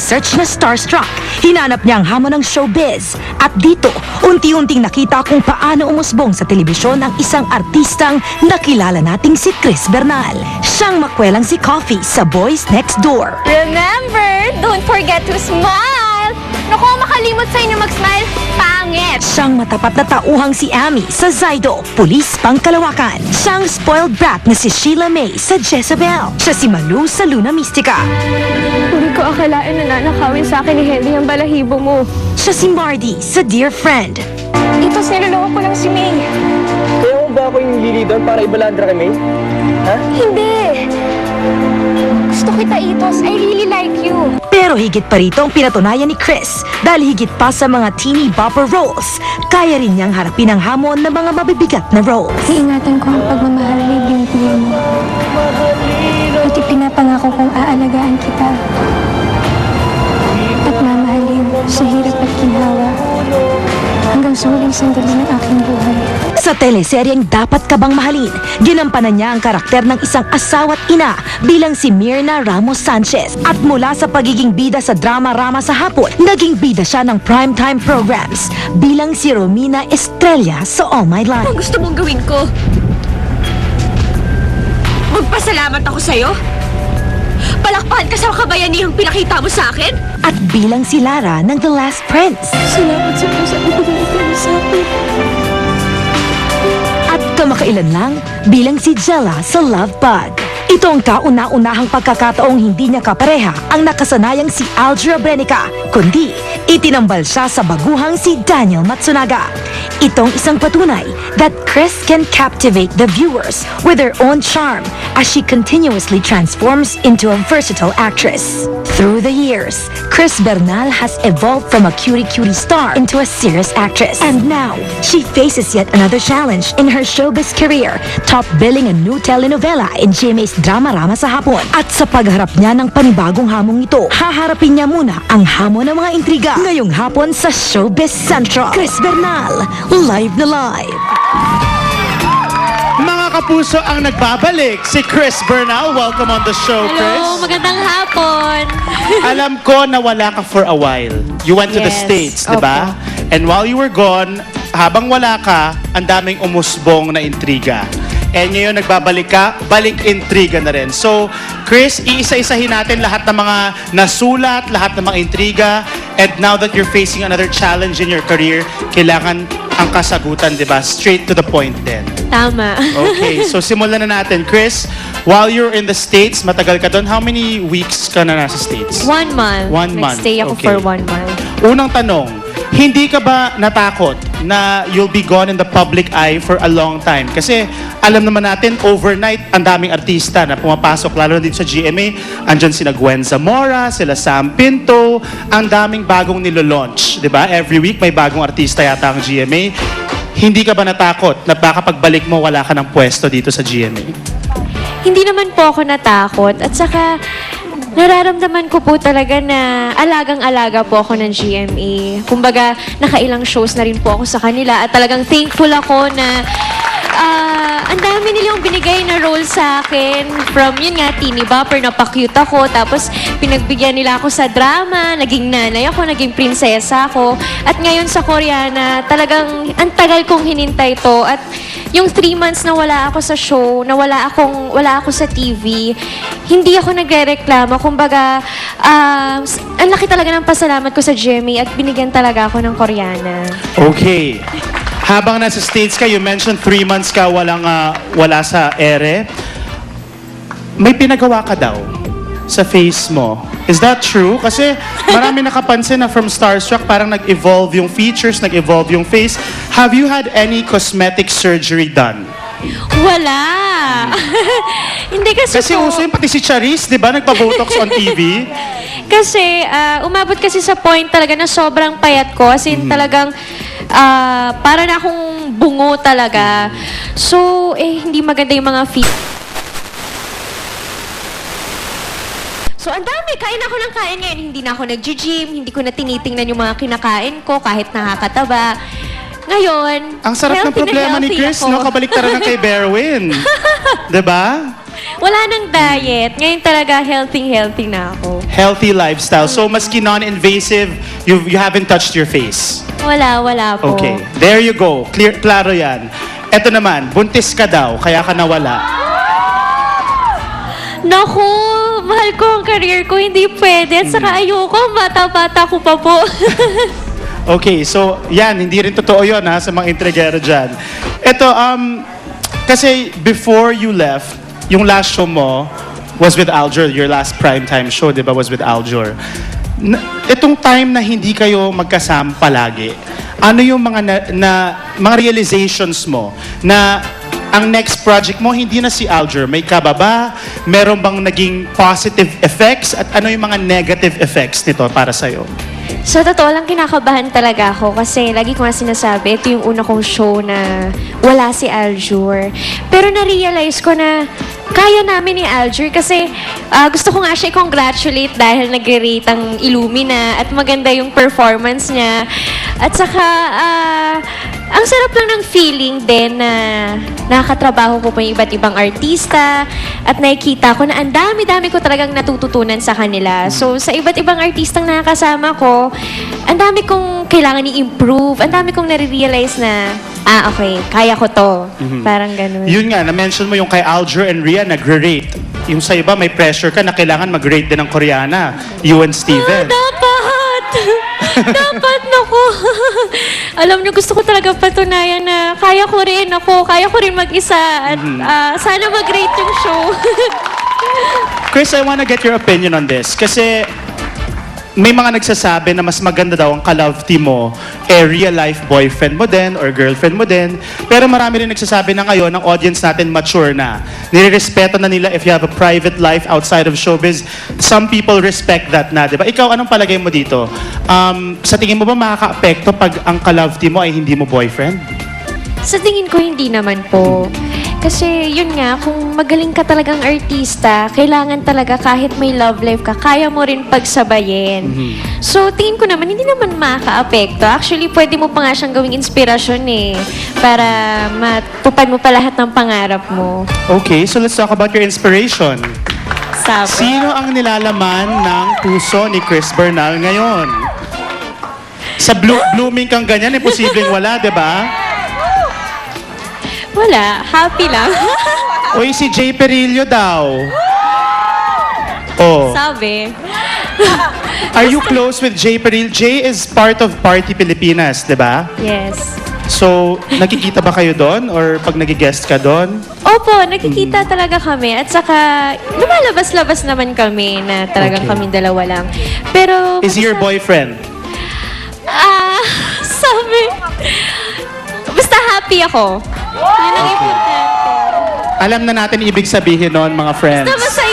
research na starstruck. Hinanap niya ang hamon ng showbiz. At dito, unti-unting nakita kung paano umusbong sa telebisyon ang isang artistang nakilala nating si Chris Bernal. Siyang makwelang si Coffee sa Boys Next Door. Remember, don't forget to smile! Naku, makalimot sa inyo mag-smile, pangit! Siyang matapat na tauhang si Amy sa Zydo, Pulis Pangkalawakan. Siyang spoiled brat na si Sheila May sa Jezebel. Siya si Malu sa Luna Mystica. Hindi ko akalain na nanakawin sa akin ni Henry ang balahibo mo. Siya si Mardy sa Dear Friend. Itos, niloloko ko lang si May. Kaya mo ba ako yung lili doon para ibalandra kay May? Ha? Hindi! Gusto kita, Itos. I really like you. Pero higit pa rito ang pinatunayan ni Chris. Dahil higit pa sa mga teeny bopper roles, kaya rin niyang harapin ang hamon ng mga mabibigat na roles. Iingatan ko ang pagmamahal na ibinibigay mo. At ipinapangako kong aalagaan kita. At mamahalin sa hirap at ginhawa. Hanggang sa huling sandali ng aking buhay. Sa teleseryeng Dapat Ka Bang Mahalin, ginampanan niya ang karakter ng isang asawa't ina bilang si Myrna Ramos Sanchez. At mula sa pagiging bida sa drama-rama sa hapon, naging bida siya ng primetime programs bilang si Romina Estrella sa All My Life. Ano gusto mong gawin ko? Magpasalamat ako sa'yo? Palakpakan ka sa kabayanihang pinakita mo sa akin? At bilang si Lara ng The Last Prince. Salamat sa Diyos at ibinibigay mo sa akin. At kamakailan lang bilang si Jella sa Love Bug. Ito ang kauna-unahang pagkakataong hindi niya kapareha ang nakasanayang si Aldra Brenica, kundi itinambal siya sa baguhang si Daniel Matsunaga. Itong isang patunay that Chris can captivate the viewers with her own charm as she continuously transforms into a versatile actress. Through the years, Chris Bernal has evolved from a cutie-cutie star into a serious actress. And now, she faces yet another challenge in her showbiz career, top billing a new telenovela in GMA's Drama-Rama sa hapon. At sa pagharap niya ng panibagong hamong ito, haharapin niya muna ang hamon ng mga intriga ngayong hapon sa Showbiz Central. Chris Bernal, live na live. Mga kapuso ang nagbabalik, si Chris Bernal. Welcome on the show, Chris. Hello, magandang hapon. Alam ko na wala ka for a while. You went to the Yes, States, di ba? And while you were gone, habang wala ka, ang daming umusbong na intriga. And ngayon nagbabalik ka, balik intriga na rin. So, Chris, iisa-isahin natin lahat ng mga nasulat, lahat ng mga intriga. And now that you're facing another challenge in your career, kailangan ang kasagutan, di ba? Straight to the point din. Tama. Okay, so simulan na natin. Chris, while you're in the States, matagal ka doon. How many weeks ka na nasa States? 1 month. 1 month. Nag-stay ako Okay. for 1 month. Unang tanong, hindi ka ba natakot na you'll be gone in the public eye for a long time? Kasi alam naman natin, overnight, ang daming artista na pumapasok, lalo na dito sa GMA. Andyan sila Gwen Zamora, sila Sam Pinto, ang daming bagong nilo-launch, di ba? Every week may bagong artista yata ang GMA. Hindi ka ba natakot na baka pagbalik mo wala ka ng pwesto dito sa GMA? Hindi naman po ako natakot. At saka, nararamdaman ko po talaga na alagang-alaga po ako ng GMA. Kumbaga, nakailang shows na rin po ako sa kanila. At talagang thankful ako na ang dami nilang binigay na role sa akin. From yun nga, teeny bopper, napakute ako. Tapos, pinagbigyan nila ako sa drama. Naging nanay ako, naging prinsesa ako. At ngayon sa Koreana, talagang ang tagal kong hinintay to. At yung 3 months na wala ako sa show, na wala ako sa TV, hindi ako nagre-reklamo. Kumbaga, ang laki talaga ng pasalamat ko sa GMA at binigyan talaga ako ng Koreana. Okay. Habang nasa States ka, you mentioned 3 months ka wala sa ere. May pinagawa ka daw sa face mo. Is that true? Kasi marami nakapansin na from Starstruck, parang nag-evolve yung features, nag-evolve yung face. Have you had any cosmetic surgery done? Wala! Hindi kasi po. Uso yun, pati si Charisse, di ba, nagpa-botox on TV? Kasi, umabot kasi sa point talaga na sobrang payat ko. As in, talagang, para na akong bungo talaga. So, hindi maganda yung mga feet. So, ang dami. Kain ako ng kain ngayon. Hindi na ako nag-gym. Hindi ko na tinitingnan yung mga kinakain ko kahit nakakataba. Ngayon, Ang sarap ng healthy na problema ni healthy Chris, ako. no? Kabaliktaran ng kay Berwin. Diba? Wala nang diet. Ngayon talaga healthy na ako. Healthy lifestyle. So, maski non-invasive, you haven't touched your face. Wala po. Okay. There you go. Klaro yan. Eto naman, buntis ka daw, kaya ka nawala. Naku, mahal ko ang career ko, hindi pwede. At saka ayoko, bata-bata ko pa po. Okay, so yan, hindi rin totoo yun ha, sa mga intrigero dyan. Ito, kasi before you left, yung last show mo was with Aljur, your last primetime show, di ba, was with Aljur. Itong time na hindi kayo magkasama palagi, ano yung mga mga realizations mo na ang next project mo hindi na si Aljur, may kababa, meron bang naging positive effects at ano yung mga negative effects nito para sa'yo? Sa totoo lang, kinakabahan talaga ako kasi lagi ko nga sinasabi, ito yung una kong show na wala si Aljur. Pero na-realize ko na kaya namin ni Aljur kasi gusto ko nga siya i-congratulate dahil nag-rate ang Illumina at maganda yung performance niya. At saka, ang sarap lang ng feeling din na nakakatrabaho ko pa yung iba't ibang artista at nakikita ko na ang dami-dami ko talagang natututunan sa kanila. So, sa iba't ibang artistang nakakasama ko, ang dami kong kailangan i-improve, ang dami kong nare-realize na, okay, kaya ko to. Parang ganun. Yun nga, na-mention mo yung kay Aljur and Rhea nagre-rate. Yung sa iba, may pressure ka na kailangan mag-rate din ng Koreana. You and Steven. Dapat! Dapat, naku. Alam niyo, gusto ko talaga patunayan na kaya ko rin mag-isa at sana mag-rate yung show. Chris, I wanna get your opinion on this. Kasi may mga nagsasabi na mas maganda daw ang ka-love team mo, real life boyfriend mo din or girlfriend mo din. Pero marami rin nagsasabi na ngayon, ang audience natin mature na. Nirerespeto na nila if you have a private life outside of showbiz. Some people respect that na, di ba? Ikaw, anong palagay mo dito? Sa tingin mo ba makaka-apekto pag ang ka-love team mo ay hindi mo boyfriend? Sa tingin ko, hindi naman po. Kasi yun nga, kung magaling ka talagang artista, kailangan talaga kahit may love life ka, kaya mo rin pagsabayin. So, tingin ko naman, hindi naman makaka-apekto. Actually, pwede mo pa nga siyang gawing inspirasyon para matupad mo pa lahat ng pangarap mo. Okay, so let's talk about your inspiration. Sabi. Sino ang nilalaman ng puso ni Chris Bernal ngayon? Sa blooming kang ganyan, imposibleng wala, di ba? Wala, happy lang. Uy, si Jay Perillo daw. Oh. Sabi. Are you close with Jay Perillo? Jay is part of Party Pilipinas, di ba? Yes. So, nakikita ba kayo doon? Or pag nag-guest ka doon? Opo, nakikita talaga kami. At saka, lumalabas-labas naman kami na talagang Okay. kaming dalawa lang. Pero... Is he your boyfriend? Sabi. Basta happy ako. Yun ang importante. Alam na natin ibig sabihin noon, mga friends. Basta